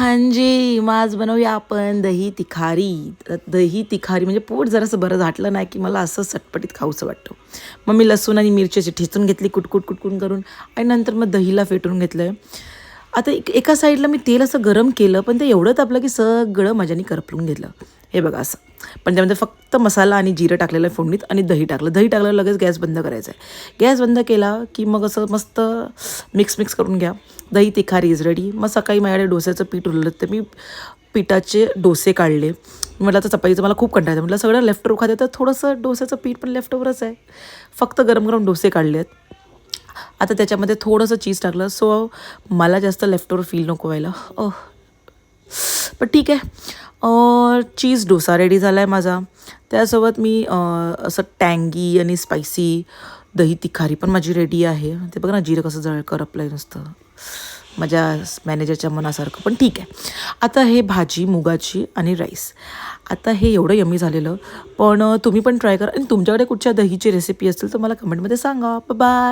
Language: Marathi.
हाँ जी, मग आज बनवूया आपण दही तिखारी. तर दही तिखारी म्हणजे पोट जरासं बरं झाटलं नाही की मला असं चटपटीत खाऊसं वाटतं. मग मी लसूण आणि मिरची अशी ठेचून घेतली कुटकुट करून आणि नंतर मग दहीला फेटून घेतलं. आता एका साईडला मी तेल असं गरम केलं, पण ते एवढं तापलं की सगळं माझ्यानी करपलून घेतलं. हे बघा असं. पण त्यामध्ये फक्त मसाला आणि जिरं टाकलेलं आहे फोडणीत आणि दही टाकलं. दही टाकल्यावर लगेच गॅस बंद करायचा आहे. गॅस बंद केला की मग असं मस्त मिक्स करून घ्या. दही तिखारी इज रेडी. मग सकाळी माझ्याकडे डोस्याचं पीठ उरलं तर मी पिठाचे डोसे काढले. म्हटलं आता चपातीचं मला खूप कंटाळा येतो. म्हटलं सगळं लेफ्ट ओव्हर खाते तर थोडंसं डोस्याचं पीठ पण लेफ्ट ओव्हरच आहे. फक्त गरम गरम डोसे काढलेत. आता त्याच्यामध्ये थोडंसं चीज टाकलं सो मला जास्त लेफ्ट ओव्हर फील नको व्हायला. पण ठीक आहे. चीज डोसा रेडी झाला आहे माझा. त्यासोबत मी असं टँगी आणि स्पायसी दही तिखारी पण माझी रेडी आहे. ते बघा ना जिरं कसं करपलं आहे नुसतं. माझ्या मॅनेजरच्या मनासारखं पण ठीक आहे. आता हे भाजी मुगाची आणि राईस. आता हे एवढं यम्मी झालेलं. पण तुम्ही पण ट्राय करा आणि तुमच्याकडे कुठच्या दहीची रेसिपी असेल तर मला कमेंटमध्ये सांगा. बाय.